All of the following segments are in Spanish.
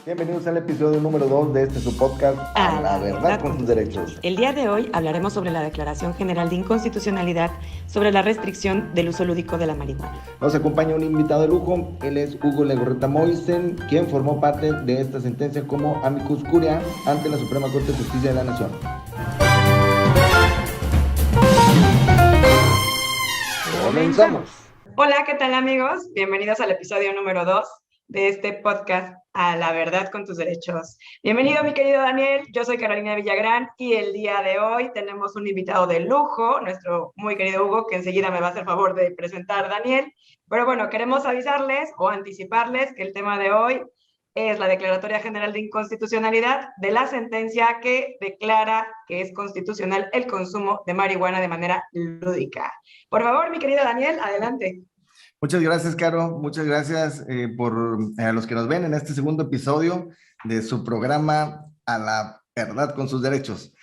Bienvenidos al episodio número 2 de su podcast A la Verdad con sus Derechos. El día de hoy hablaremos sobre la Declaración General de Inconstitucionalidad sobre la restricción del uso lúdico de la marihuana. Nos acompaña un invitado de lujo, él es Hugo Legorreta Moisen, quien formó parte de esta sentencia como amicus curiae ante la Suprema Corte de Justicia de la Nación. ¡Comenzamos! Hola, ¿qué tal amigos? Bienvenidos al episodio número 2 de este podcast A la Verdad con tus Derechos. Bienvenido mi querido Daniel, yo soy Carolina Villagrán y el día de hoy tenemos un invitado de lujo, nuestro muy querido Hugo, que enseguida me va a hacer favor de presentar Daniel. Pero bueno, queremos avisarles o anticiparles que el tema de hoy es la Declaratoria General de Inconstitucionalidad de la sentencia que declara que es constitucional el consumo de marihuana de manera lúdica. Por favor, mi querido Daniel, adelante. Muchas gracias, Caro. Muchas gracias por a los que nos ven en este segundo episodio de su programa A la Verdad con sus Derechos.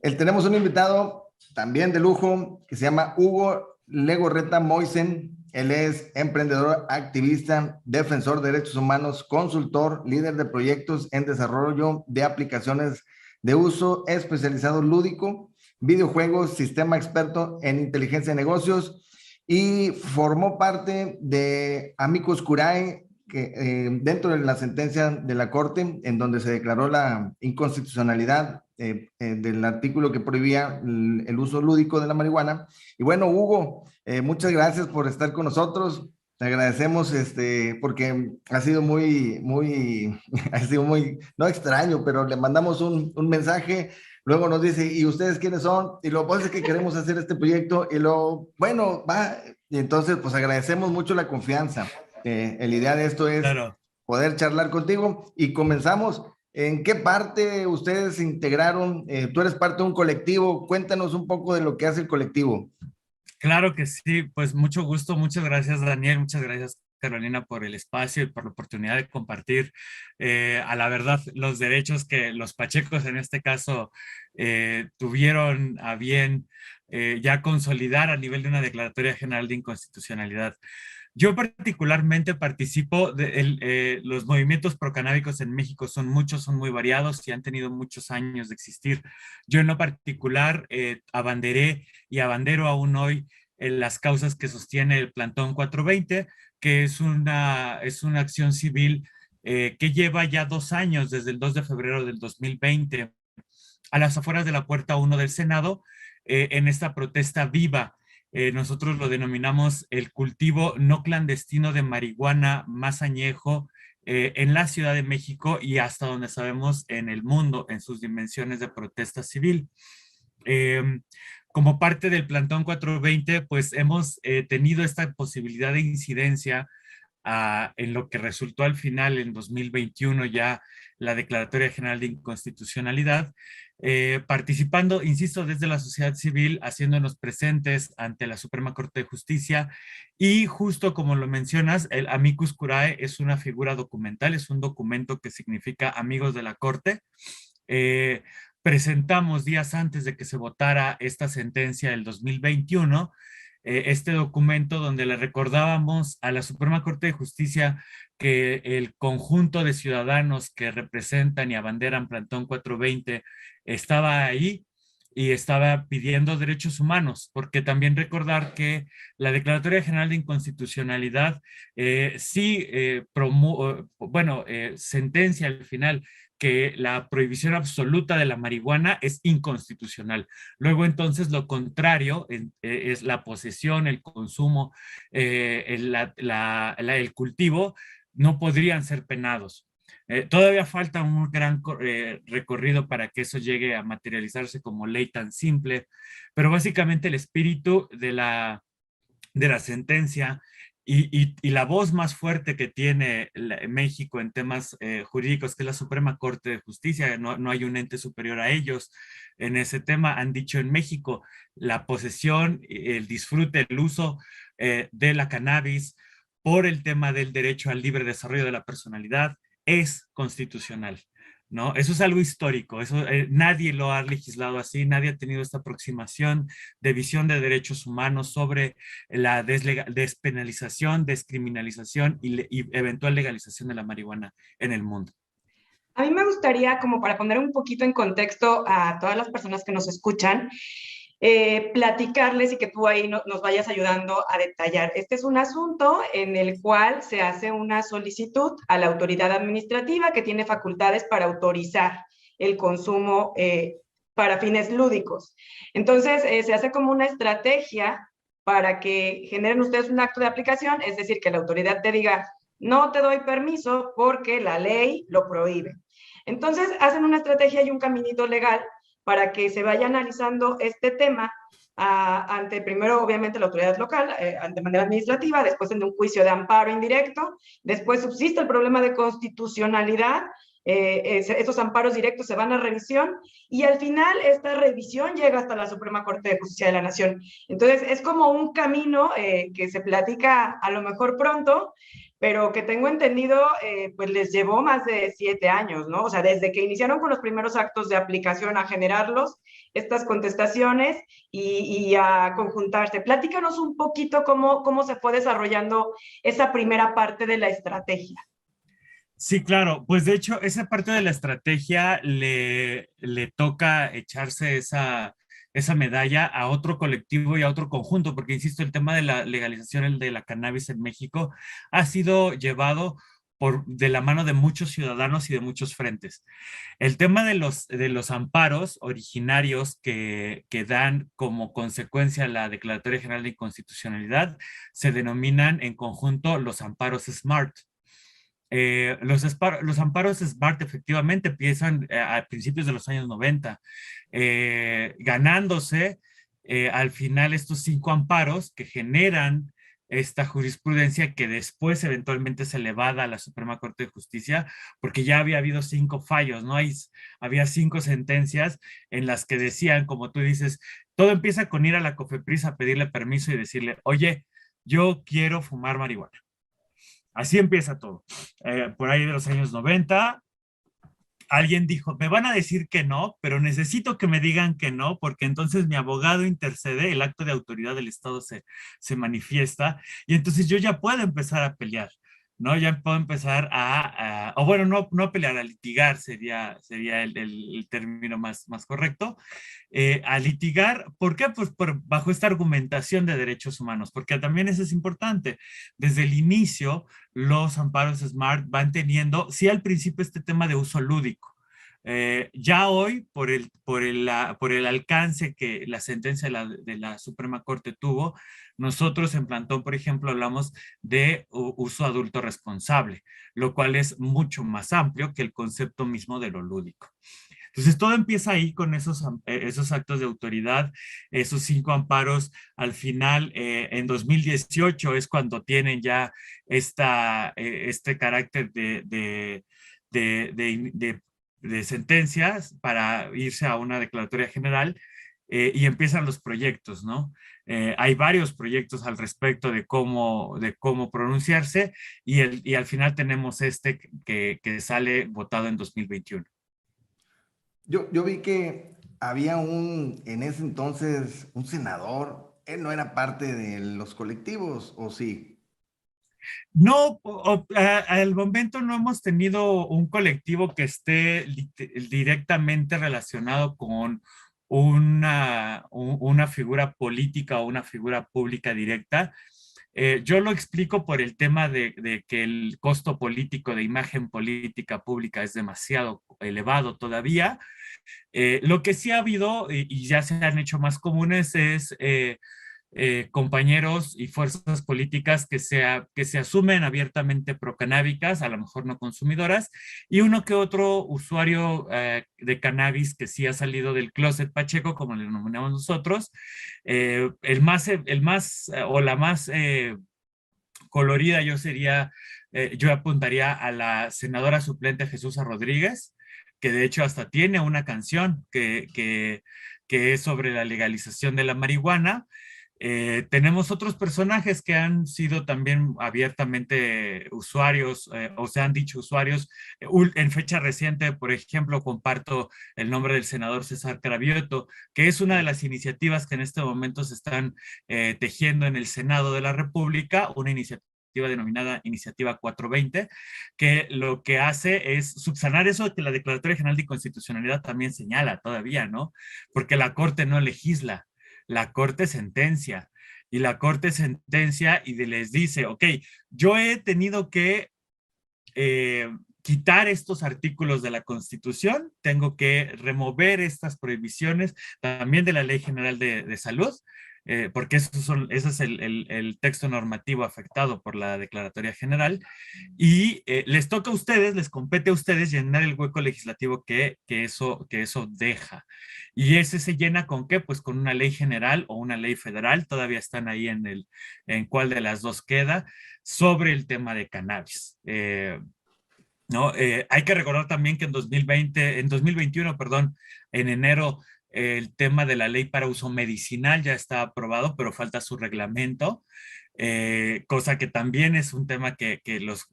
Tenemos un invitado también de lujo que se llama Hugo Legorreta Moisen. Él es emprendedor, activista, defensor de derechos humanos, consultor, líder de proyectos en desarrollo de aplicaciones de uso especializado lúdico, videojuegos, sistema experto en inteligencia de negocios, y formó parte de amicus curiae dentro de la sentencia de la Corte, en donde se declaró la inconstitucionalidad del artículo que prohibía el uso lúdico de la marihuana. Y bueno, Hugo, muchas gracias por estar con nosotros. Te agradecemos porque ha sido ha sido muy, no extraño, pero le mandamos un mensaje. Luego nos dice, ¿y ustedes quiénes son? Y lo que pasa es que queremos hacer este proyecto. Y bueno, va. Y entonces, pues agradecemos mucho la confianza. La idea de esto es poder charlar contigo y comenzamos. ¿En qué parte ustedes se integraron? Tú eres parte de un colectivo. Cuéntanos un poco de lo que hace el colectivo. Claro que sí, pues mucho gusto. Muchas gracias, Daniel. Muchas gracias, Carolina, por el espacio y por la oportunidad de compartir a la verdad los derechos que los pachecos en este caso tuvieron a bien ya consolidar a nivel de una declaratoria general de inconstitucionalidad. Yo particularmente participo de los movimientos procanábicos en México, son muchos, son muy variados y han tenido muchos años de existir. Yo en lo particular abanderé y abandero aún hoy las causas que sostiene el Plantón 420, que es una acción civil que lleva ya 2 años, desde el 2 de febrero del 2020, a las afueras de la Puerta 1 del Senado, en esta protesta viva. Nosotros lo denominamos el cultivo no clandestino de marihuana más añejo en la Ciudad de México y hasta donde sabemos en el mundo, en sus dimensiones de protesta civil. Como parte del Plantón 420, pues hemos tenido esta posibilidad de incidencia en lo que resultó al final en 2021 ya la Declaratoria General de Inconstitucionalidad, participando, insisto, desde la sociedad civil, haciéndonos presentes ante la Suprema Corte de Justicia y justo como lo mencionas, el amicus curiae es una figura documental, es un documento que significa amigos de la Corte. Presentamos días antes de que se votara esta sentencia del 2021, este documento donde le recordábamos a la Suprema Corte de Justicia que el conjunto de ciudadanos que representan y abanderan Plantón 420 estaba ahí y estaba pidiendo derechos humanos, porque también recordar que la Declaratoria General de Inconstitucionalidad sentencia al final que la prohibición absoluta de la marihuana es inconstitucional. Luego, entonces, lo contrario es la posesión, el consumo, el cultivo, no podrían ser penados. Todavía falta un gran recorrido para que eso llegue a materializarse como ley tan simple, pero básicamente el espíritu de la sentencia y la voz más fuerte que tiene México en temas jurídicos, que es la Suprema Corte de Justicia, no hay un ente superior a ellos en ese tema, han dicho en México la posesión, el disfrute, el uso de la cannabis por el tema del derecho al libre desarrollo de la personalidad es constitucional, ¿no? Eso es algo histórico, eso nadie lo ha legislado así, nadie ha tenido esta aproximación de visión de derechos humanos sobre la despenalización, descriminalización y eventual legalización de la marihuana en el mundo. A mí me gustaría, como para poner un poquito en contexto a todas las personas que nos escuchan, platicarles y que tú ahí nos vayas ayudando a detallar. Este es un asunto en el cual se hace una solicitud a la autoridad administrativa que tiene facultades para autorizar el consumo para fines lúdicos. Entonces, se hace como una estrategia para que generen ustedes un acto de aplicación, es decir, que la autoridad te diga, no te doy permiso porque la ley lo prohíbe. Entonces, hacen una estrategia y un caminito legal para que se vaya analizando este tema ante primero, obviamente, la autoridad local, de manera administrativa, después en un juicio de amparo indirecto, después subsiste el problema de constitucionalidad, esos amparos directos se van a revisión y al final esta revisión llega hasta la Suprema Corte de Justicia de la Nación. Entonces, es como un camino que se platica a lo mejor pronto, pero que tengo entendido, pues les llevó más de 7 años, ¿no? O sea, desde que iniciaron con los primeros actos de aplicación a generarlos, estas contestaciones y a conjuntarse. Platícanos un poquito cómo se fue desarrollando esa primera parte de la estrategia. Sí, claro, pues de hecho esa parte de la estrategia le toca echarse esa medalla a otro colectivo y a otro conjunto, porque insisto, el tema de la legalización de la cannabis en México ha sido llevado de la mano de muchos ciudadanos y de muchos frentes. El tema de los amparos originarios que dan como consecuencia la Declaratoria General de Inconstitucionalidad se denominan en conjunto los amparos SMART. Los amparos SMART efectivamente empiezan a principios de los años 90, ganándose al final estos 5 amparos que generan esta jurisprudencia que después eventualmente es elevada a la Suprema Corte de Justicia, porque ya había habido 5 fallos, ¿no? Había 5 sentencias en las que decían, como tú dices, todo empieza con ir a la COFEPRIS a pedirle permiso y decirle, oye, yo quiero fumar marihuana. Así empieza todo. Por ahí de los años 90, alguien dijo, me van a decir que no, pero necesito que me digan que no, porque entonces mi abogado intercede, el acto de autoridad del Estado se manifiesta, y entonces yo ya puedo empezar a pelear, ¿no? Ya puedo empezar o bueno, no a pelear, a litigar sería el término más correcto, a litigar. ¿Por qué? Pues bajo esta argumentación de derechos humanos, porque también eso es importante. Desde el inicio, los amparos SMART van teniendo, sí al principio este tema de uso lúdico. Ya hoy, por el alcance que la sentencia de la Suprema Corte tuvo, nosotros en Plantón, por ejemplo, hablamos de uso adulto responsable, lo cual es mucho más amplio que el concepto mismo de lo lúdico. Entonces, todo empieza ahí con esos actos de autoridad, esos 5 amparos. Al final, en 2018 es cuando tienen ya este carácter de sentencias para irse a una declaratoria general, y empiezan los proyectos, ¿no? Hay varios proyectos al respecto de cómo pronunciarse y al final tenemos que sale votado en 2021. Yo vi que había en ese entonces, un senador. Él no era parte de los colectivos, ¿o sí? No, al momento no hemos tenido un colectivo que esté directamente relacionado con una figura política o una figura pública directa. Yo lo explico por el tema de que el costo político de imagen política pública es demasiado elevado todavía. Lo que sí ha habido y ya se han hecho más comunes es compañeros y fuerzas políticas que se asumen abiertamente procanábicas, a lo mejor no consumidoras, y uno que otro usuario de cannabis que sí ha salido del closet pacheco, como le denominamos nosotros. El más o la más colorida yo apuntaría a la senadora suplente Jesús Rodríguez, que de hecho hasta tiene una canción que es sobre la legalización de la marihuana. Tenemos otros personajes que han sido también abiertamente usuarios, o se han dicho usuarios. En fecha reciente, por ejemplo, comparto el nombre del senador César Cravioto, que es una de las iniciativas que en este momento se están tejiendo en el Senado de la República, una iniciativa legislativa denominada Iniciativa 420, que lo que hace es subsanar eso que la Declaratoria General de Inconstitucionalidad también señala todavía, ¿no? Porque la Corte no legisla, la Corte sentencia. Y la Corte sentencia y les dice, ok, yo he tenido que quitar estos artículos de la Constitución, tengo que remover estas prohibiciones también de la Ley General de Salud, porque ese es el texto normativo afectado por la Declaratoria General, y les toca a ustedes, les compete a ustedes llenar el hueco legislativo que eso deja. ¿Y ese se llena con qué? Pues con una ley general o una ley federal, todavía están ahí en cuál de las dos queda, sobre el tema de cannabis. ¿No? Hay que recordar también que en 2021, perdón, en enero, el tema de la ley para uso medicinal ya está aprobado, pero falta su reglamento, cosa que también es un tema que los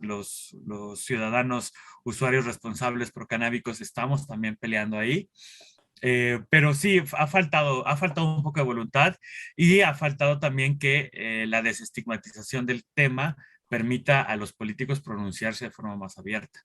ciudadanos usuarios responsables procanábicos estamos también peleando ahí. Pero sí, ha faltado un poco de voluntad y ha faltado también que la desestigmatización del tema permita a los políticos pronunciarse de forma más abierta.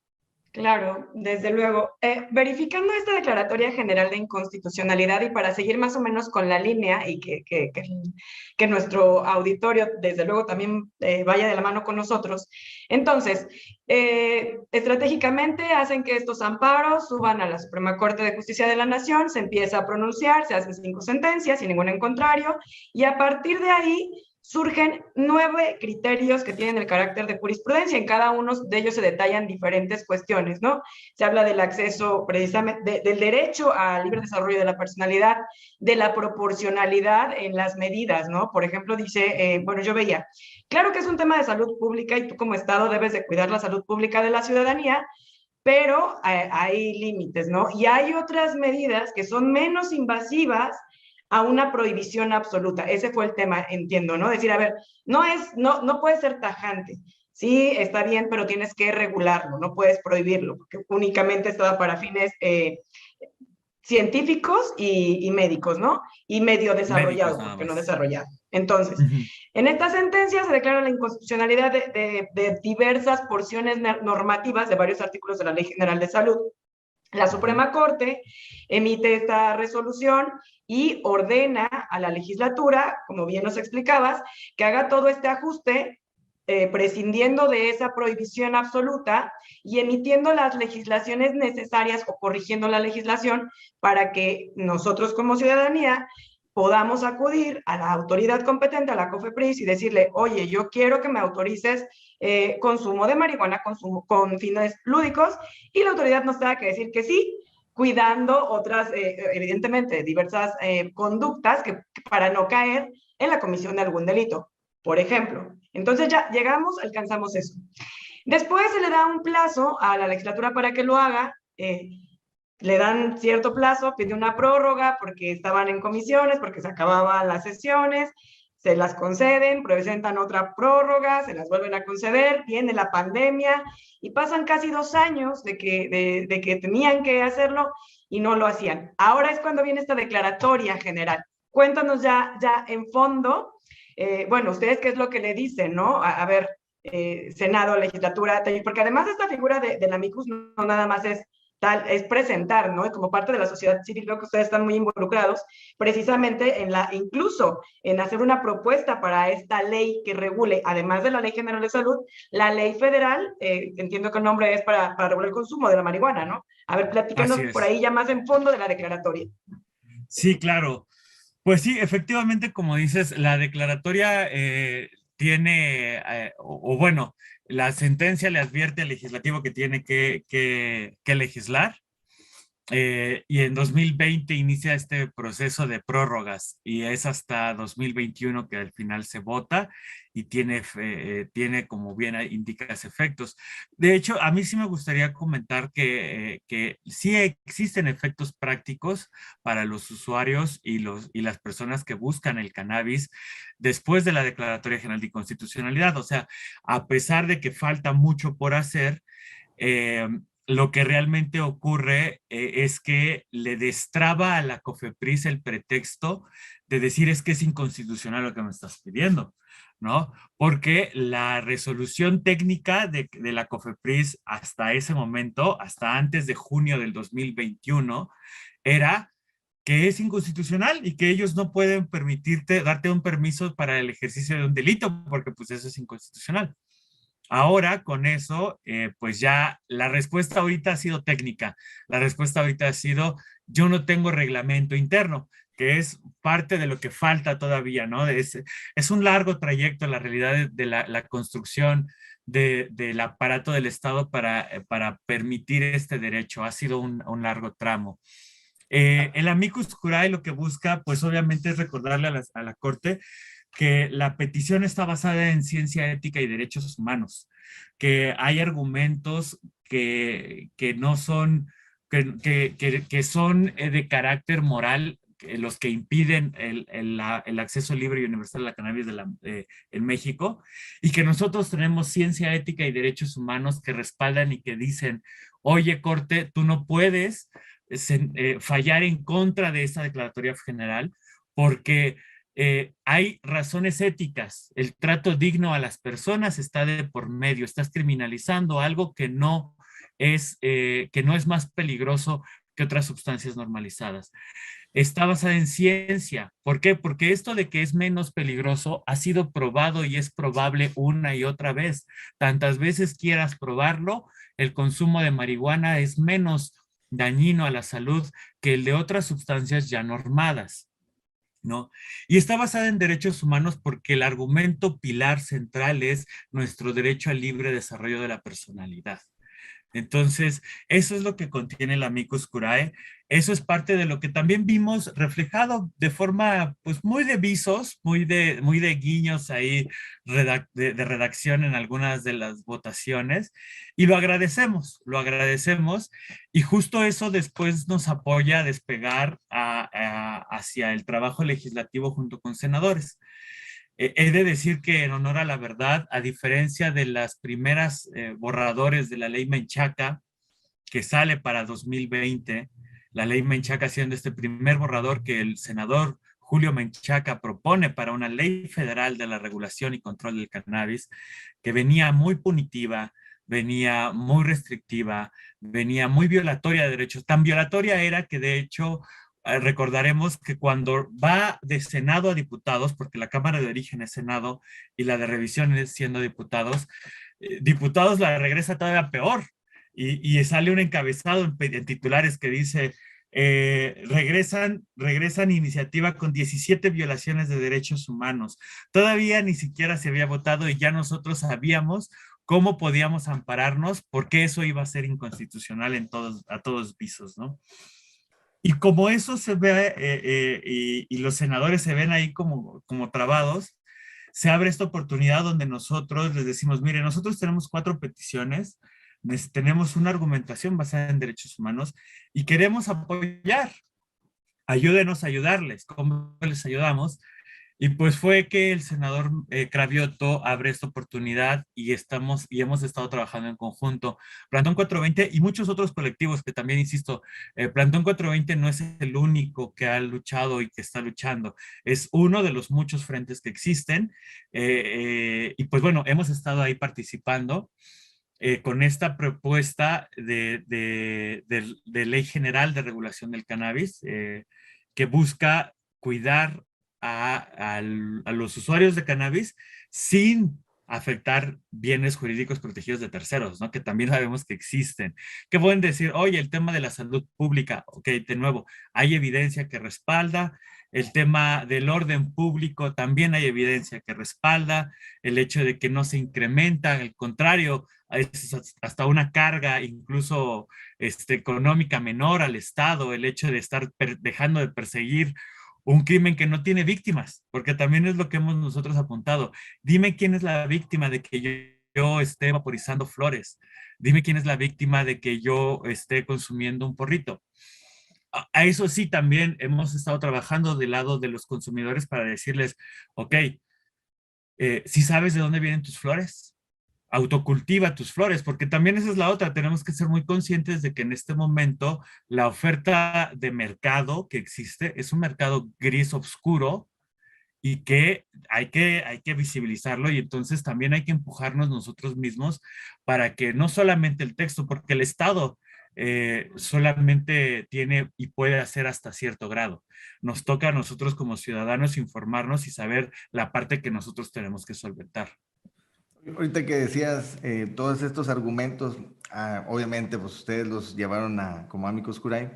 Claro, desde luego. Verificando esta declaratoria general de inconstitucionalidad y para seguir más o menos con la línea y que nuestro auditorio, desde luego, también vaya de la mano con nosotros. Entonces, estratégicamente hacen que estos amparos suban a la Suprema Corte de Justicia de la Nación, se empieza a pronunciar, se hacen 5 sentencias sin ningún en contrario, y a partir de ahí surgen 9 criterios que tienen el carácter de jurisprudencia. En cada uno de ellos se detallan diferentes cuestiones, ¿no? Se habla del acceso, precisamente, del derecho al libre desarrollo de la personalidad, de la proporcionalidad en las medidas, ¿no? Por ejemplo, dice, bueno, yo veía, claro que es un tema de salud pública y tú como Estado debes de cuidar la salud pública de la ciudadanía, pero hay límites, ¿no? Y hay otras medidas que son menos invasivas a una prohibición absoluta. Ese fue el tema, entiendo, ¿no? Decir, a ver, no puede ser tajante. Sí, está bien, pero tienes que regularlo, no puedes prohibirlo, porque únicamente estaba para fines científicos y médicos, ¿no? Y medio desarrollado, porque no desarrollado. Entonces, en esta sentencia se declara la inconstitucionalidad de diversas porciones normativas de varios artículos de la Ley General de Salud. La Suprema Corte emite esta resolución y ordena a la legislatura, como bien nos explicabas, que haga todo este ajuste, prescindiendo de esa prohibición absoluta y emitiendo las legislaciones necesarias o corrigiendo la legislación para que nosotros como ciudadanía podamos acudir a la autoridad competente, a la COFEPRIS, y decirle, oye, yo quiero que me autorices consumo de marihuana con fines lúdicos, y la autoridad nos tenga que decir que sí, cuidando otras, evidentemente, diversas conductas para no caer en la comisión de algún delito, por ejemplo. Entonces ya llegamos, alcanzamos eso. Después se le da un plazo a la legislatura para que lo haga, le dan cierto plazo, pide una prórroga porque estaban en comisiones, porque se acababan las sesiones, se las conceden, presentan otra prórroga, se las vuelven a conceder, viene la pandemia y pasan casi 2 años de que tenían que hacerlo y no lo hacían. Ahora es cuando viene esta declaratoria general. Cuéntanos ya en fondo, bueno, ustedes qué es lo que le dicen, ¿no? A ver, Senado, legislatura, porque además esta figura del amicus no nada más es presentar, ¿no? Y como parte de la sociedad civil, creo que ustedes están muy involucrados precisamente incluso en hacer una propuesta para esta ley que regule, además de la Ley General de Salud, la ley federal, entiendo que el nombre es para regular el consumo de la marihuana, ¿no? A ver, platícanos por ahí ya más en fondo de la declaratoria. Sí, claro. Pues sí, efectivamente, como dices, la declaratoria tiene, o bueno, la sentencia le advierte al legislativo que tiene que legislar. Y en 2020 inicia este proceso de prórrogas y es hasta 2021 que al final se vota y tiene, como bien indicas, efectos. De hecho, a mí sí me gustaría comentar que sí existen efectos prácticos para los usuarios y las personas que buscan el cannabis después de la Declaratoria General de Inconstitucionalidad. O sea, a pesar de que falta mucho por hacer, lo que realmente ocurre es que le destraba a la COFEPRIS el pretexto de decir es que es inconstitucional lo que me estás pidiendo, ¿no? Porque la resolución técnica de la COFEPRIS hasta ese momento, hasta antes de junio del 2021, era que es inconstitucional y que ellos no pueden darte un permiso para el ejercicio de un delito, porque pues eso es inconstitucional. Ahora, con eso, pues ya la respuesta ahorita ha sido técnica. La respuesta ahorita ha sido, yo no tengo reglamento interno, que es parte de lo que falta todavía, ¿no? Es un largo trayecto, la realidad de la construcción del aparato del Estado para permitir este derecho. Ha sido un largo tramo. El amicus curiae lo que busca, pues obviamente es recordarle a la Corte que la petición está basada en ciencia ética y derechos humanos, que hay argumentos que no son, que son de carácter moral, los que impiden el acceso libre y universal a la cannabis en México, y que nosotros tenemos ciencia ética y derechos humanos que respaldan y que dicen, oye, Corte, tú no puedes fallar en contra de esta declaratoria general porque hay razones éticas. El trato digno a las personas está de por medio. Estás criminalizando algo que no es más peligroso que otras sustancias normalizadas. Está basada en ciencia. ¿Por qué? Porque esto de que es menos peligroso ha sido probado y es probable una y otra vez. Tantas veces quieras probarlo, el consumo de marihuana es menos dañino a la salud que el de otras sustancias ya normadas, ¿no? Y está basada en derechos humanos porque el argumento pilar central es nuestro derecho al libre desarrollo de la personalidad. Entonces, eso es lo que contiene el amicus curiae. Eso es parte de lo que también vimos reflejado de forma, pues, muy de visos, muy de guiños ahí de redacción en algunas de las votaciones. Y lo agradecemos, lo agradecemos. Y justo eso después nos apoya a despegar hacia el trabajo legislativo junto con senadores. He de decir que en honor a la verdad, a diferencia de las primeras borradores de la ley Menchaca, que sale para 2020, la ley Menchaca siendo este primer borrador que el senador Julio Menchaca propone para una ley federal de la regulación y control del cannabis, que venía muy punitiva, venía muy restrictiva, venía muy violatoria de derechos. Tan violatoria era que de hecho recordaremos que cuando va de Senado a diputados, porque la Cámara de origen es Senado y la de revisión es siendo diputados la regresa todavía peor y sale un encabezado en titulares que dice regresan iniciativa con 17 violaciones de derechos humanos. Todavía ni siquiera se había votado y ya nosotros sabíamos cómo podíamos ampararnos porque eso iba a ser inconstitucional a todos visos, ¿no? Y como eso se ve y los senadores se ven ahí como trabados, se abre esta oportunidad donde nosotros les decimos, mire, nosotros tenemos 4 peticiones, tenemos una argumentación basada en derechos humanos y queremos apoyar. Ayúdenos a ayudarles. ¿Cómo les ayudamos? Y pues fue que el senador Cravioto abre esta oportunidad y hemos estado trabajando en conjunto. Plantón 420 y muchos otros colectivos que también, insisto, Plantón 420 no es el único que ha luchado y que está luchando. Es uno de los muchos frentes que existen. Y pues bueno, hemos estado ahí participando. Con esta propuesta de ley general de regulación del cannabis que busca cuidar a los usuarios de cannabis sin afectar bienes jurídicos protegidos de terceros, ¿no? Que también sabemos que existen. Que pueden decir, oye, el tema de la salud pública, ok, de nuevo, hay evidencia que respalda. El tema del orden público también hay evidencia que respalda. El hecho de que no se incrementa, al contrario, es hasta una carga incluso económica menor al Estado, el hecho de estar dejando de perseguir un crimen que no tiene víctimas, porque también es lo que hemos nosotros apuntado. Dime quién es la víctima de que yo esté vaporizando flores. Dime quién es la víctima de que yo esté consumiendo un porrito. A eso sí, también hemos estado trabajando del lado de los consumidores para decirles, ok, si sabes de dónde vienen tus flores, autocultiva tus flores, porque también esa es la otra, tenemos que ser muy conscientes de que en este momento la oferta de mercado que existe es un mercado gris oscuro y que hay que visibilizarlo, y entonces también hay que empujarnos nosotros mismos para que no solamente el texto, porque el Estado solamente tiene y puede hacer hasta cierto grado. Nos toca a nosotros como ciudadanos informarnos y saber la parte que nosotros tenemos que solventar. Ahorita que decías todos estos argumentos, obviamente pues ustedes los llevaron como amicus curiae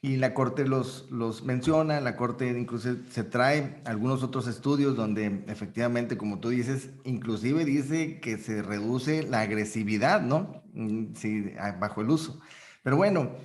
y la Corte los menciona, la Corte incluso se trae algunos otros estudios donde efectivamente, como tú dices, inclusive dice que se reduce la agresividad, ¿no? Sí, bajo el uso. Pero bueno,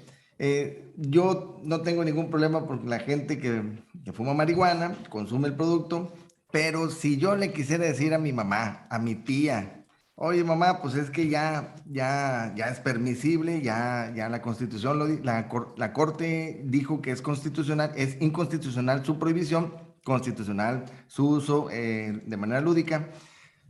yo no tengo ningún problema porque la gente que fuma marihuana consume el producto, pero si yo le quisiera decir a mi mamá, a mi tía, oye mamá, pues es que ya es permisible, ya la Constitución, la Corte dijo que es constitucional, es inconstitucional su prohibición, constitucional su uso de manera lúdica.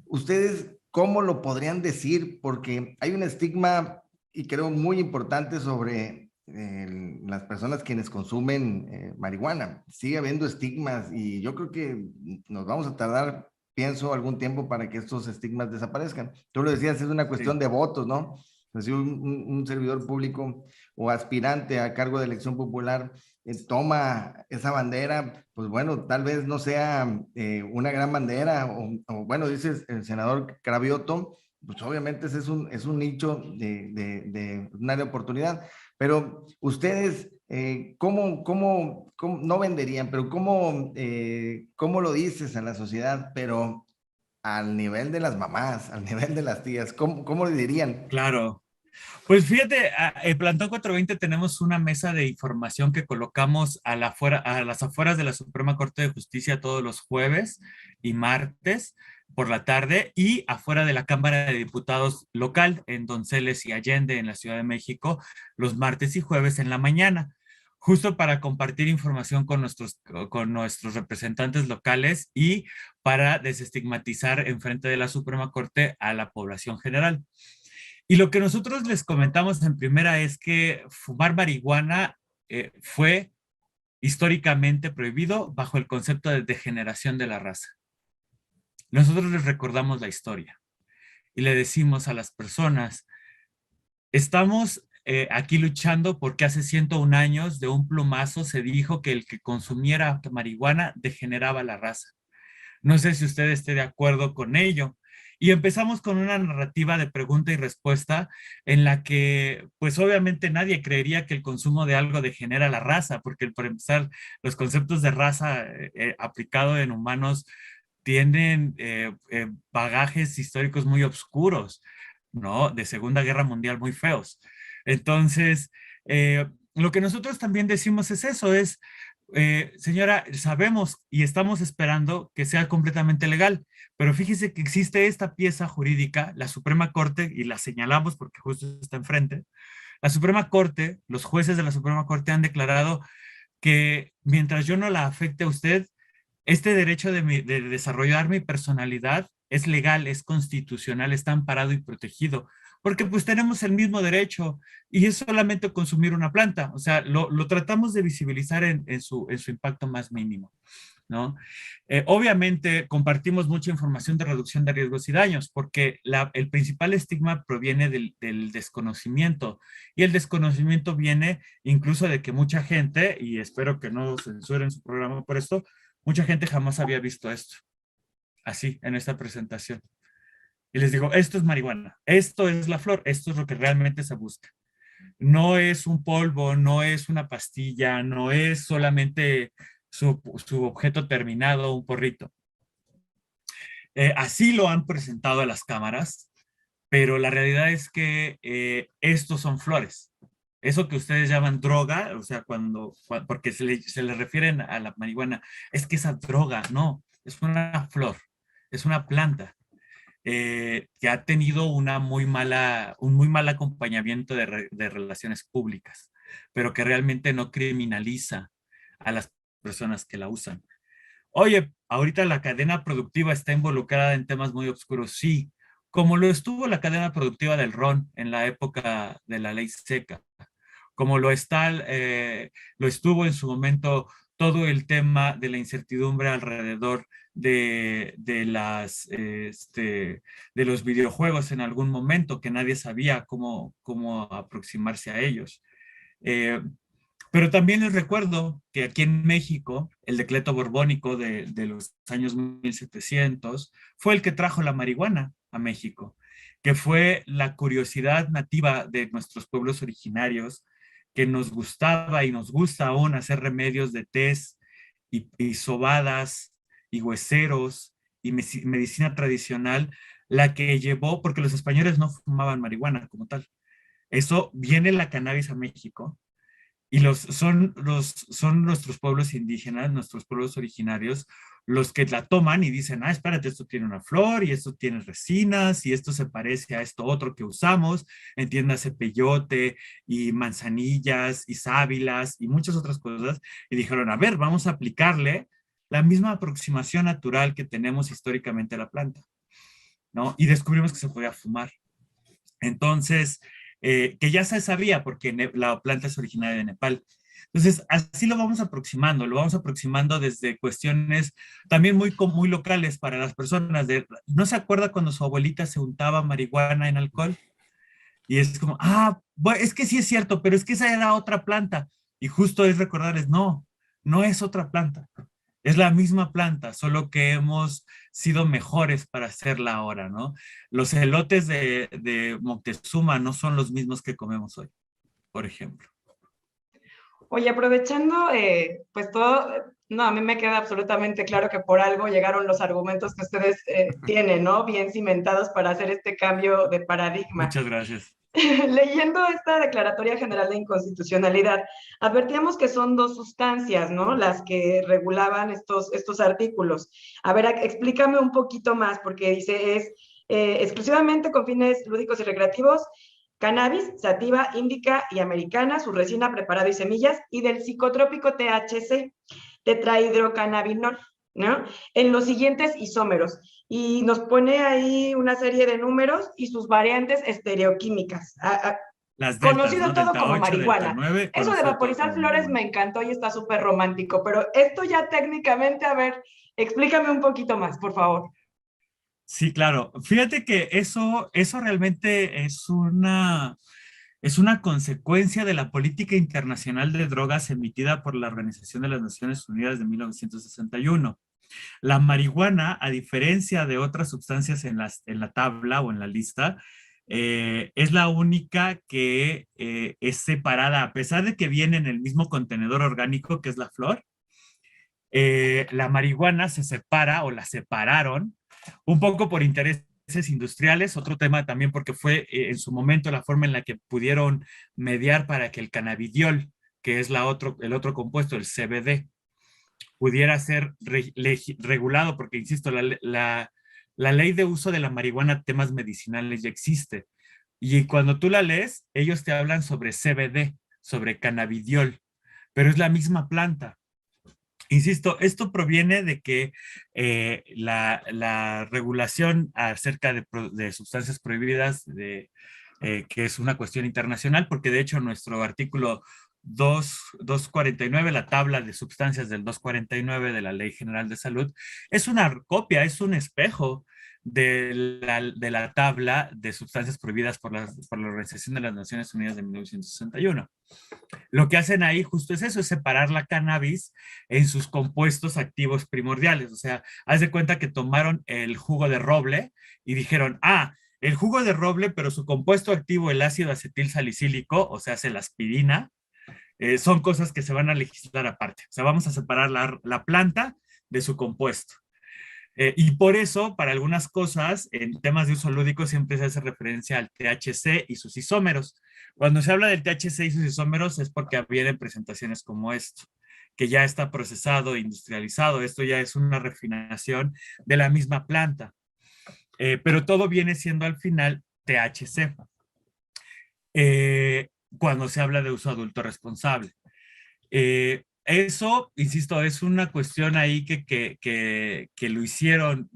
¿Ustedes cómo lo podrían decir? Porque hay un estigma, y creo muy importante, sobre las personas quienes consumen marihuana. Sigue habiendo estigmas y yo creo que nos vamos a tardar, pienso, algún tiempo para que estos estigmas desaparezcan. Tú lo decías, es una cuestión Sí. de votos, ¿no? Si un servidor público o aspirante a cargo de elección popular toma esa bandera, pues bueno, tal vez no sea una gran bandera, o bueno, dice el senador Cravioto, pues obviamente ese es un nicho de un área de oportunidad, pero ustedes, no venderían, pero cómo lo dices a la sociedad, pero al nivel de las mamás, al nivel de las tías, cómo le dirían? Claro. Pues fíjate, en Plantón 420 tenemos una mesa de información que colocamos a las afueras de la Suprema Corte de Justicia todos los jueves y martes por la tarde, y afuera de la Cámara de Diputados local en Donceles y Allende, en la Ciudad de México, los martes y jueves en la mañana, justo para compartir información con nuestros representantes locales y para desestigmatizar en frente de la Suprema Corte a la población general. Y lo que nosotros les comentamos en primera es que fumar marihuana fue históricamente prohibido bajo el concepto de degeneración de la raza. Nosotros les recordamos la historia y le decimos a las personas, estamos aquí luchando porque hace 101 años de un plumazo se dijo que el que consumiera marihuana degeneraba la raza. No sé si usted esté de acuerdo con ello. Y empezamos con una narrativa de pregunta y respuesta en la que, pues obviamente nadie creería que el consumo de algo degenera la raza, porque por empezar, los conceptos de raza aplicado en humanos tienen bagajes históricos muy oscuros, ¿no? De Segunda Guerra Mundial muy feos. Entonces, lo que nosotros también decimos es eso, señora, sabemos y estamos esperando que sea completamente legal, pero fíjese que existe esta pieza jurídica, la Suprema Corte, y la señalamos porque justo está enfrente. La Suprema Corte, los jueces de la Suprema Corte han declarado que mientras yo no la afecte a usted, este derecho de desarrollar mi personalidad es legal, es constitucional, está amparado y protegido, porque pues tenemos el mismo derecho y es solamente consumir una planta, o sea, lo tratamos de visibilizar en su impacto más mínimo, ¿no? Obviamente compartimos mucha información de reducción de riesgos y daños, porque el principal estigma proviene del desconocimiento, y el desconocimiento viene incluso de que mucha gente, y espero que no censuren su programa por esto, mucha gente jamás había visto esto, así, en esta presentación. Y les digo, esto es marihuana, esto es la flor, esto es lo que realmente se busca. No es un polvo, no es una pastilla, no es solamente su objeto terminado, un porrito. Así lo han presentado a las cámaras, pero la realidad es que estos son flores. Eso que ustedes llaman droga, o sea, porque se le refieren a la marihuana, es que esa droga, no, es una flor, es una planta que ha tenido un muy mal acompañamiento de relaciones públicas, pero que realmente no criminaliza a las personas que la usan. Oye, ahorita la cadena productiva está involucrada en temas muy oscuros, sí, como lo estuvo la cadena productiva del ron en la época de la ley seca, como lo estuvo en su momento todo el tema de la incertidumbre alrededor de los videojuegos en algún momento, que nadie sabía cómo aproximarse a ellos. Eh, pero también les recuerdo que aquí en México, el decreto borbónico de los años 1700 fue el que trajo la marihuana a México, que fue la curiosidad nativa de nuestros pueblos originarios, que nos gustaba y nos gusta aún hacer remedios de tés y sobadas y hueseros y medicina tradicional, la que llevó, porque los españoles no fumaban marihuana como tal. Eso viene la cannabis a México y son nuestros pueblos indígenas, nuestros pueblos originarios, los que la toman y dicen, ah, espérate, esto tiene una flor y esto tiene resinas y esto se parece a esto otro que usamos, entiéndase peyote y manzanillas y sábilas y muchas otras cosas. Y dijeron, a ver, vamos a aplicarle la misma aproximación natural que tenemos históricamente a la planta, ¿no? Y descubrimos que se podía fumar. Entonces, que ya se sabía porque la planta es originaria de Nepal. Entonces, así lo vamos aproximando desde cuestiones también muy locales para las personas. ¿No se acuerda cuando su abuelita se untaba marihuana en alcohol? Y es como, bueno, es que sí es cierto, pero es que esa era otra planta. Y justo es recordarles, no, no es otra planta. Es la misma planta, solo que hemos sido mejores para hacerla ahora, ¿no? Los elotes de Moctezuma no son los mismos que comemos hoy, por ejemplo. Oye, aprovechando, pues todo, no, a mí me queda absolutamente claro que por algo llegaron los argumentos que ustedes tienen, ¿no? Bien cimentados para hacer este cambio de paradigma. Muchas gracias. Leyendo esta Declaratoria General de Inconstitucionalidad, advertíamos que son dos sustancias, ¿no? Las que regulaban estos artículos. A ver, explícame un poquito más, porque dice, es exclusivamente con fines lúdicos y recreativos, cannabis, sativa, índica y americana, su resina, preparado y semillas, y del psicotrópico THC, tetrahidrocannabinol, ¿no? En los siguientes isómeros. Y nos pone ahí una serie de números y sus variantes estereoquímicas. Las deltas, Conocido ¿no? todo Delta como 8, delta marihuana. 9, Eso de conocido todo vaporizar como flores marihuana. me encantó y está súper romántico, pero esto ya técnicamente, a ver, explícame un poquito más, por favor. Sí, claro. Fíjate que eso realmente es una consecuencia de la política internacional de drogas emitida por la Organización de las Naciones Unidas de 1961. La marihuana, a diferencia de otras sustancias en la tabla o en la lista, es la única que es separada, a pesar de que viene en el mismo contenedor orgánico que es la flor. La marihuana se separa o la separaron un poco por intereses industriales, otro tema también porque fue en su momento la forma en la que pudieron mediar para que el cannabidiol, que es el otro compuesto, el CBD, pudiera ser regulado, porque insisto, la ley de uso de la marihuana a temas medicinales ya existe. Y cuando tú la lees, ellos te hablan sobre CBD, sobre cannabidiol, pero es la misma planta. Insisto, esto proviene de que la regulación acerca de sustancias prohibidas, que es una cuestión internacional, porque de hecho nuestro artículo 249, la tabla de sustancias del 249 de la Ley General de Salud, es una copia, es un espejo de la tabla de sustancias prohibidas por la Organización de las Naciones Unidas de 1961. Lo que hacen ahí justo es eso, es separar la cannabis en sus compuestos activos primordiales. O sea, haz de cuenta que tomaron el jugo de roble y dijeron, el jugo de roble, pero su compuesto activo, el ácido acetil salicílico, o sea, la aspirina, son cosas que se van a legislar aparte. O sea, vamos a separar la planta de su compuesto. Y por eso, para algunas cosas, en temas de uso lúdico siempre se hace referencia al THC y sus isómeros. Cuando se habla del THC y sus isómeros es porque vienen presentaciones como esto, que ya está procesado, industrializado. Esto ya es una refinación de la misma planta. Pero todo viene siendo al final THC. Cuando se habla de uso adulto responsable. Eso, insisto, es una cuestión ahí que lo hicieron,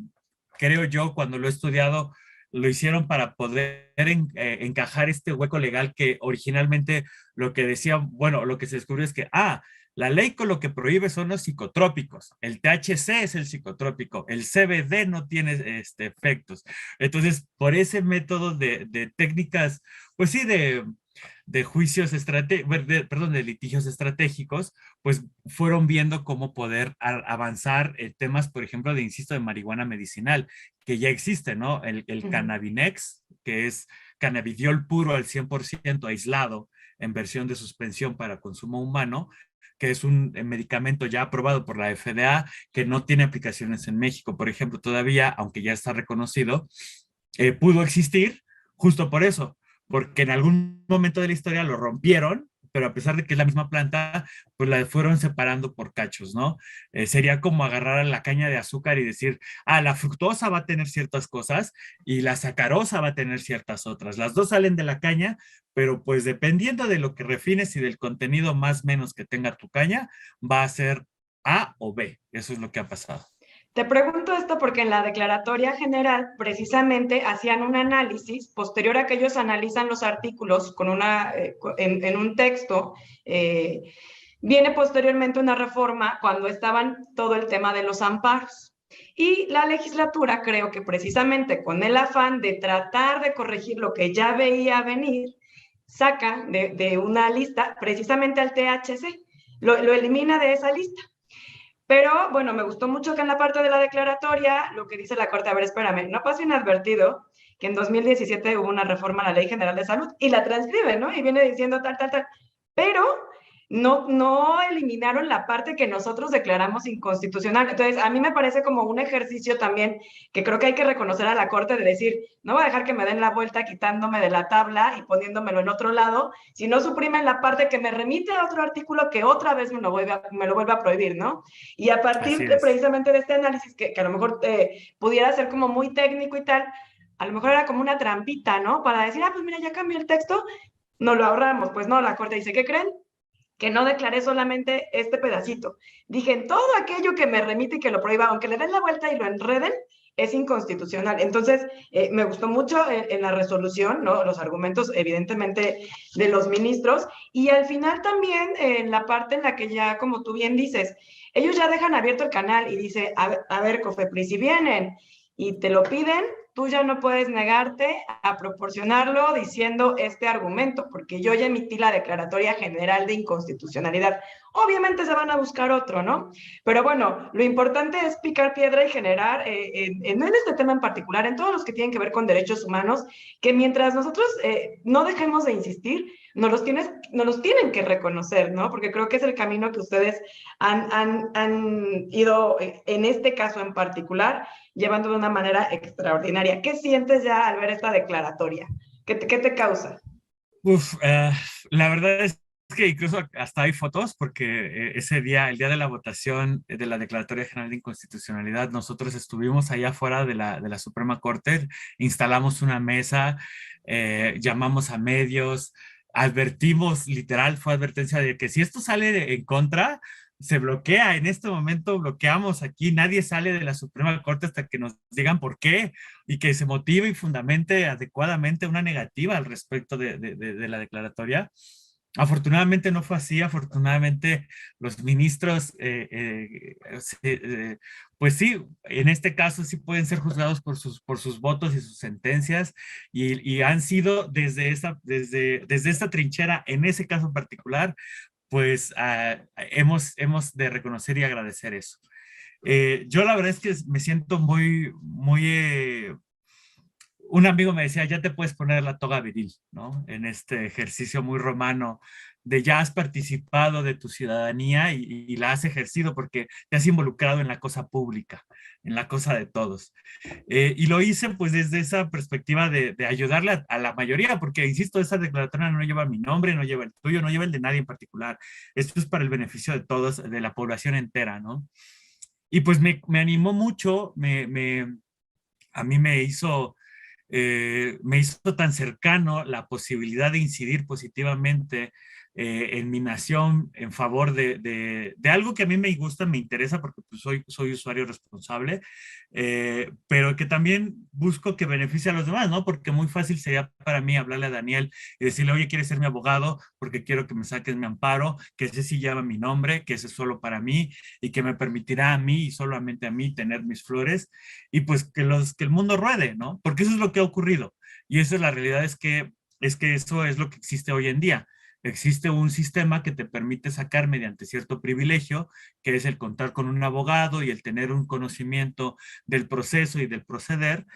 creo yo, cuando lo he estudiado, lo hicieron para poder encajar este hueco legal que originalmente lo que decía, bueno, lo que se descubrió es que, La ley con lo que prohíbe son los psicotrópicos. El THC es el psicotrópico. El CBD no tiene efectos. Entonces, por ese método de técnicas, pues sí, de juicios perdón, de litigios estratégicos, pues fueron viendo cómo poder avanzar temas, por ejemplo, de, insisto, de marihuana medicinal, que ya existe, ¿no? El Cannabinex, que es cannabidiol puro al 100% aislado en versión de suspensión para consumo humano, que es un medicamento ya aprobado por la FDA, que no tiene aplicaciones en México, por ejemplo, todavía, aunque ya está reconocido, pudo existir justo por eso, porque en algún momento de la historia lo rompieron, pero a pesar de que es la misma planta, pues la fueron separando por cachos, ¿no? Sería como agarrar a la caña de azúcar y decir, la fructosa va a tener ciertas cosas y la sacarosa va a tener ciertas otras. Las dos salen de la caña, pero pues dependiendo de lo que refines y del contenido más menos que tenga tu caña, va a ser A o B. Eso es lo que ha pasado. Te pregunto esto porque en la declaratoria general precisamente hacían un análisis posterior a que ellos analizan los artículos con en un texto. Viene posteriormente una reforma cuando estaban todo el tema de los amparos. Y la legislatura, creo que precisamente con el afán de tratar de corregir lo que ya veía venir, saca de una lista precisamente al THC, lo elimina de esa lista. Pero bueno, me gustó mucho que en la parte de la declaratoria lo que dice la Corte, a ver, espérame, no pasa inadvertido que en 2017 hubo una reforma a la Ley General de Salud y la transcribe, ¿no? Y viene diciendo tal, tal, tal. Pero no eliminaron la parte que nosotros declaramos inconstitucional. Entonces, a mí me parece como un ejercicio también que creo que hay que reconocer a la Corte de decir, no voy a dejar que me den la vuelta quitándome de la tabla y poniéndomelo en otro lado, si no suprimen la parte que me remite a otro artículo que otra vez me lo vuelve a prohibir, ¿no? Y a partir precisamente de este análisis, que a lo mejor pudiera ser como muy técnico y tal, a lo mejor era como una trampita, ¿no? Para decir, pues mira, ya cambió el texto, nos lo ahorramos. Pues no, la Corte dice, ¿qué creen? Que no declaré solamente este pedacito. Dije, en todo aquello que me remite y que lo prohíba, aunque le den la vuelta y lo enreden, es inconstitucional. Entonces, me gustó mucho en la resolución, ¿no? Los argumentos, evidentemente, de los ministros, y al final también en la parte en la que ya, como tú bien dices, ellos ya dejan abierto el canal y dice, a ver, Cofepris, si vienen y te lo piden, tú ya no puedes negarte a proporcionarlo diciendo este argumento, porque yo ya emití la declaratoria general de inconstitucionalidad. Obviamente se van a buscar otro, ¿no? Pero bueno, lo importante es picar piedra y generar, no en este tema en particular, en todos los que tienen que ver con derechos humanos, que mientras nosotros no dejemos de insistir, nos los tienen que reconocer, ¿no? Porque creo que es el camino que ustedes han ido, en este caso en particular, llevando de una manera extraordinaria. ¿Qué sientes ya al ver esta declaratoria? ¿Qué te causa? La verdad es que incluso hasta hay fotos porque ese día, el día de la votación de la Declaratoria General de Inconstitucionalidad, nosotros estuvimos allá afuera de la Suprema Corte, instalamos una mesa, llamamos a medios, advertimos, literal, fue advertencia de que si esto sale en contra, se bloquea. En este momento bloqueamos aquí, nadie sale de la Suprema Corte hasta que nos digan por qué y que se motive y fundamente adecuadamente una negativa al respecto de la declaratoria. Afortunadamente no fue así, afortunadamente los ministros, pues sí, en este caso sí pueden ser juzgados por sus votos y sus sentencias y han sido desde esta trinchera, en ese caso en particular, pues hemos de reconocer y agradecer eso. Yo la verdad es que me siento muy, un amigo me decía, ya te puedes poner la toga viril, ¿no? En este ejercicio muy romano de ya has participado de tu ciudadanía y la has ejercido porque te has involucrado en la cosa pública, en la cosa de todos. Y lo hice pues desde esa perspectiva de ayudarle a la mayoría, porque insisto, esa declaratoria no lleva mi nombre, no lleva el tuyo, no lleva el de nadie en particular. Esto es para el beneficio de todos, de la población entera, ¿no? Y pues me animó mucho, a mí me hizo tan cercano la posibilidad de incidir positivamente en mi nación en favor de algo que a mí me gusta, me interesa porque pues, soy usuario responsable, pero que también busco que beneficie a los demás, ¿no? Porque muy fácil sería para mí hablarle a Daniel y decirle, oye, ¿quieres ser mi abogado? Porque quiero que me saques mi amparo, que ese sí llama mi nombre, que ese es solo para mí y que me permitirá a mí y solamente a mí tener mis flores y pues que el mundo ruede, ¿no? Porque eso es lo que ha ocurrido. Y esa es la realidad, es que eso es lo que existe hoy en día. Existe un sistema que te permite sacar mediante cierto privilegio, que es el contar con un abogado y el tener un conocimiento del proceso y del proceder,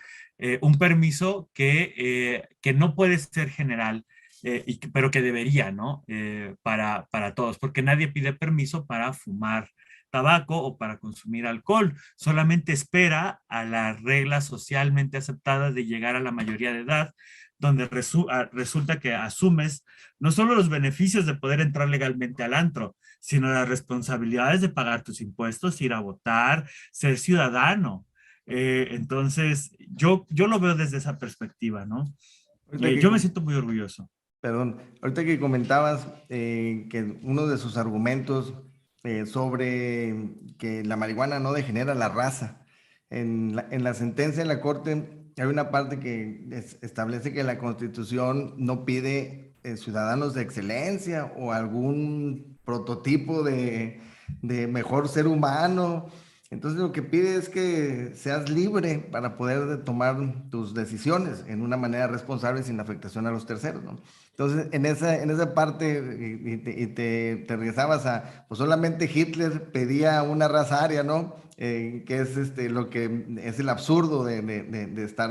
un permiso que no puede ser general, pero que debería, ¿no? Para todos, porque nadie pide permiso para fumar tabaco o para consumir alcohol, solamente espera a las reglas socialmente aceptadas de llegar a la mayoría de edad, donde resulta que asumes no solo los beneficios de poder entrar legalmente al antro, sino las responsabilidades de pagar tus impuestos, ir a votar, ser ciudadano. Entonces, yo lo veo desde esa perspectiva, ¿no? Yo me siento muy orgulloso. Perdón, ahorita que comentabas que uno de sus argumentos sobre que la marihuana no degenera la raza, en la sentencia de la Corte hay una parte que establece que la Constitución no pide ciudadanos de excelencia o algún prototipo de mejor ser humano. Entonces lo que pide es que seas libre para poder tomar tus decisiones en una manera responsable sin afectación a los terceros, ¿no? Entonces, en esa parte, te regresabas a, pues solamente Hitler pedía una raza aria, ¿no? Que es lo que es el absurdo de estar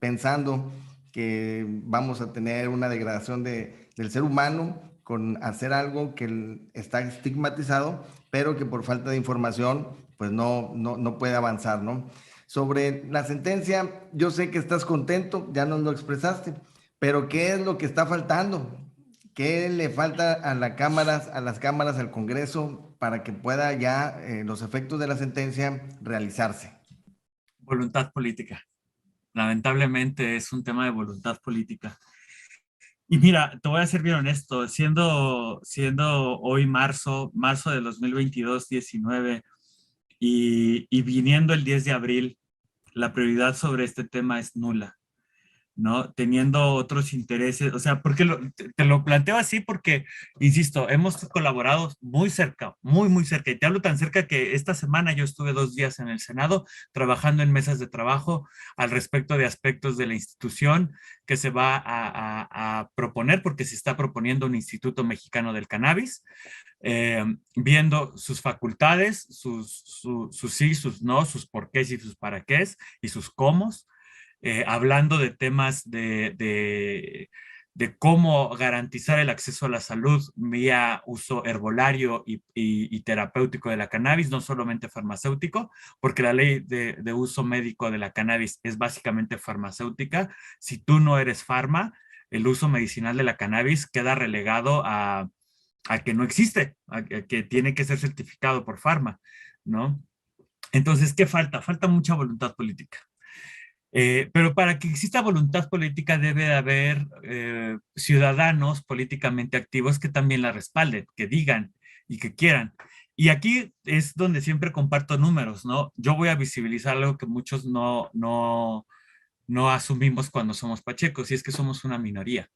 pensando que vamos a tener una degradación del ser humano con hacer algo que está estigmatizado, pero que por falta de información, pues no puede avanzar, ¿no? Sobre la sentencia, yo sé que estás contento, ya nos lo expresaste, pero ¿qué es lo que está faltando? ¿Qué le falta a las cámaras, al Congreso, para que pueda ya los efectos de la sentencia realizarse? Voluntad política. Lamentablemente es un tema de voluntad política. Y mira, te voy a ser bien honesto, siendo hoy marzo de 2022, 19, y viniendo el 10 de abril, la prioridad sobre este tema es nula. ¿No? Teniendo otros intereses, o sea, porque te lo planteo así porque, insisto, hemos colaborado muy cerca, muy cerca, y te hablo tan cerca que esta semana yo estuve 2 días en el Senado trabajando en mesas de trabajo al respecto de aspectos de la institución que se va a proponer, porque se está proponiendo un Instituto Mexicano del Cannabis, viendo sus facultades, sus sí, sus no, sus porqués y sus para qué y sus cómo, hablando de temas de cómo garantizar el acceso a la salud vía uso herbolario y terapéutico de la cannabis, no solamente farmacéutico, porque la ley de uso médico de la cannabis es básicamente farmacéutica. Si tú no eres farma, el uso medicinal de la cannabis queda relegado a que no existe, a que tiene que ser certificado por farma, ¿no? Entonces, ¿qué falta? Falta mucha voluntad política. Pero para que exista voluntad política debe de haber ciudadanos políticamente activos que también la respalden, que digan y que quieran. Y aquí es donde siempre comparto números, ¿no? Yo voy a visibilizar algo que muchos no asumimos cuando somos pachecos, y es que somos una minoría.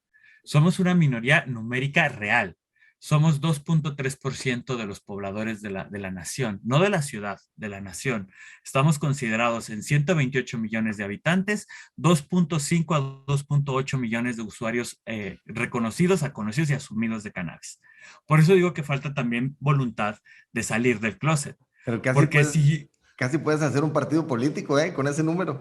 Somos una minoría numérica real. Somos 2.3% de los pobladores de la nación, no de la ciudad, de la nación. Estamos considerados en 128 millones de habitantes, 2.5 a 2.8 millones de usuarios reconocidos, conocidos y asumidos de cannabis. Por eso digo que falta también voluntad de salir del closet. Pero Porque si casi puedes hacer un partido político, con ese número.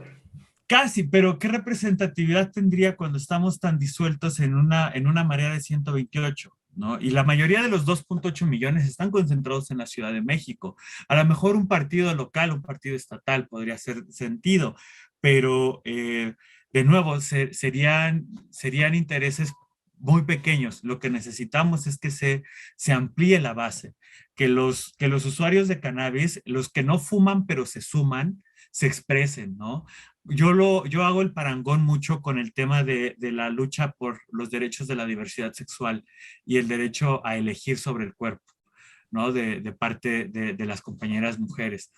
casi, pero ¿qué representatividad tendría cuando estamos tan disueltos en una marea de 128? ¿No? Y la mayoría de los 2.8 millones están concentrados en la Ciudad de México. A lo mejor un partido local, un partido estatal podría ser sentido, pero de nuevo serían intereses muy pequeños. Lo que necesitamos es que se amplíe la base, que los usuarios de cannabis, los que no fuman pero se suman, se expresen, ¿no? yo hago el parangón mucho con el tema de la lucha por los derechos de la diversidad sexual y el derecho a elegir sobre el cuerpo, ¿no? De parte de las compañeras mujeres.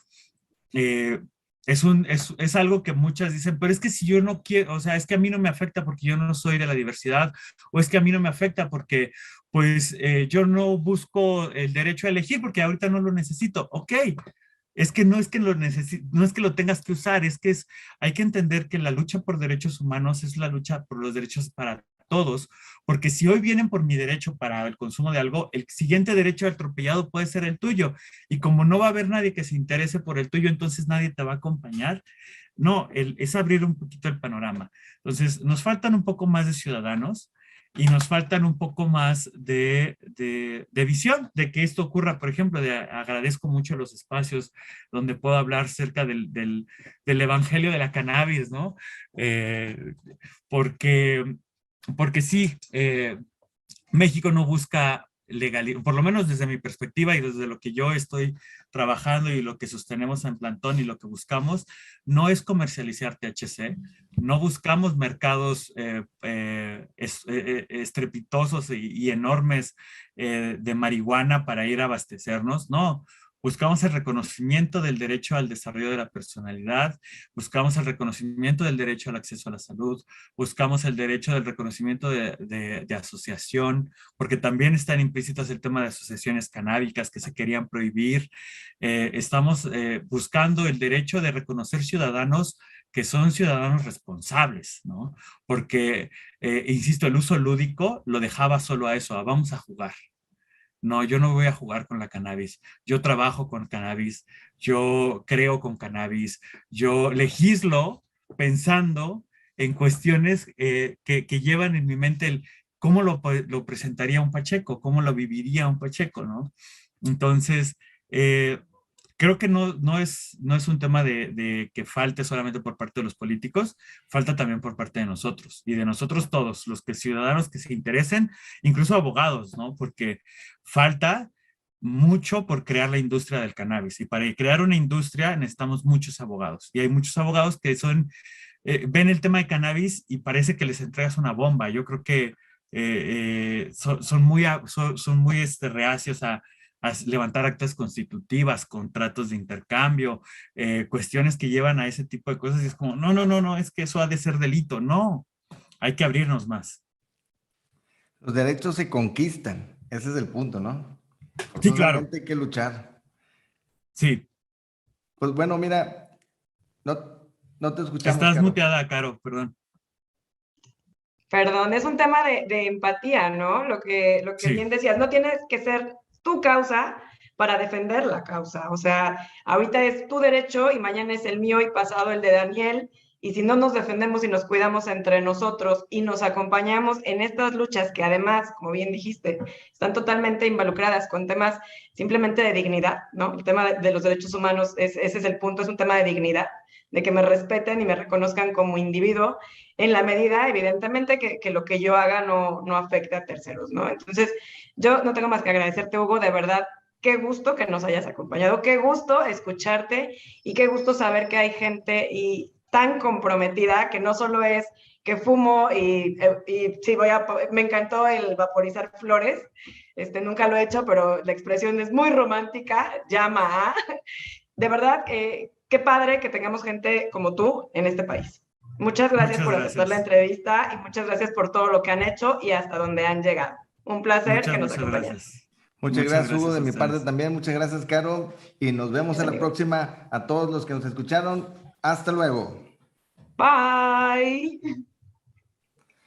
Eh, es algo que muchas dicen, pero es que si yo no quiero, o sea, es que a mí no me afecta porque yo no soy de la diversidad, o es que a mí no me afecta porque, pues, yo no busco el derecho a elegir porque ahorita no lo necesito. Ok, es que no es que no es que lo tengas que usar, hay que entender que la lucha por derechos humanos es la lucha por los derechos para todos, porque si hoy vienen por mi derecho para el consumo de algo, el siguiente derecho atropellado puede ser el tuyo, y como no va a haber nadie que se interese por el tuyo, entonces nadie te va a acompañar. No, es abrir un poquito el panorama. Entonces, nos faltan un poco más de ciudadanos y nos faltan un poco más de visión de que esto ocurra. Por ejemplo, agradezco mucho los espacios donde puedo hablar cerca del evangelio de la cannabis, ¿no? Eh, porque, porque sí, México no busca legalizar, por lo menos desde mi perspectiva y desde lo que yo estoy trabajando y lo que sostenemos en Plantón y lo que buscamos, no es comercializar THC, no buscamos mercados estrepitosos y enormes de marihuana para ir a abastecernos, no. Buscamos el reconocimiento del derecho al desarrollo de la personalidad, buscamos el reconocimiento del derecho al acceso a la salud, buscamos el derecho del reconocimiento de asociación, porque también están implícitas el tema de asociaciones canábicas que se querían prohibir. Estamos buscando el derecho de reconocer ciudadanos que son ciudadanos responsables, ¿no? Porque, insisto, el uso lúdico lo dejaba solo a eso, a vamos a jugar. No, yo no voy a jugar con la cannabis. Yo trabajo con cannabis, yo creo con cannabis, yo legislo pensando en cuestiones que llevan en mi mente el cómo lo presentaría un Pacheco, cómo lo viviría un Pacheco, ¿no? Entonces, eh, creo que no es un tema de que falte solamente por parte de los políticos, falta también por parte de nosotros y de nosotros todos, los que ciudadanos que se interesen, incluso abogados, ¿no? Porque falta mucho por crear la industria del cannabis y para crear una industria necesitamos muchos abogados y hay muchos abogados que ven el tema de cannabis y parece que les entregas una bomba. Yo creo que son muy reacios a levantar actas constitutivas, contratos de intercambio, cuestiones que llevan a ese tipo de cosas y es como, no, no, no, no, es que eso ha de ser delito. No, hay que abrirnos más. Los derechos se conquistan, ese es el punto, ¿no? Sí, claro. Forzosamente hay que luchar. Sí, Pues bueno, mira, no, no te escuchamos, estás Caro. muteada, Caro, perdón. Perdón, es un tema de empatía, ¿no? Lo que Sí, bien decías, no tienes que ser tu causa para defender la causa. O sea, ahorita es tu derecho y mañana es el mío y pasado el de Daniel. Y si no nos defendemos y nos cuidamos entre nosotros y nos acompañamos en estas luchas que además, como bien dijiste, están totalmente involucradas con temas simplemente de dignidad, ¿no? El tema de los derechos humanos, ese es el punto, es un tema de dignidad, de que me respeten y me reconozcan como individuo en la medida, evidentemente, que lo que yo haga no afecte a terceros, ¿no? Entonces, yo no tengo más que agradecerte, Hugo, de verdad, qué gusto que nos hayas acompañado, qué gusto escucharte y qué gusto saber que hay gente y tan comprometida que no solo es que fumo y sí, me encantó el vaporizar flores, nunca lo he hecho, pero la expresión es muy romántica, llama a, de verdad, qué padre que tengamos gente como tú en este país. Muchas gracias muchas por aceptar la gracias. entrevista y muchas gracias por todo lo que han hecho y hasta donde han llegado. Un placer que Muchas, nos muchas acompañaran. gracias. Muchas Muchas gracias, Hugo, gracias de a mi parte ustedes. también. Muchas gracias, Caro. Y nos vemos Gracias, en la amigo. próxima. A todos los que nos escucharon, hasta luego. Bye.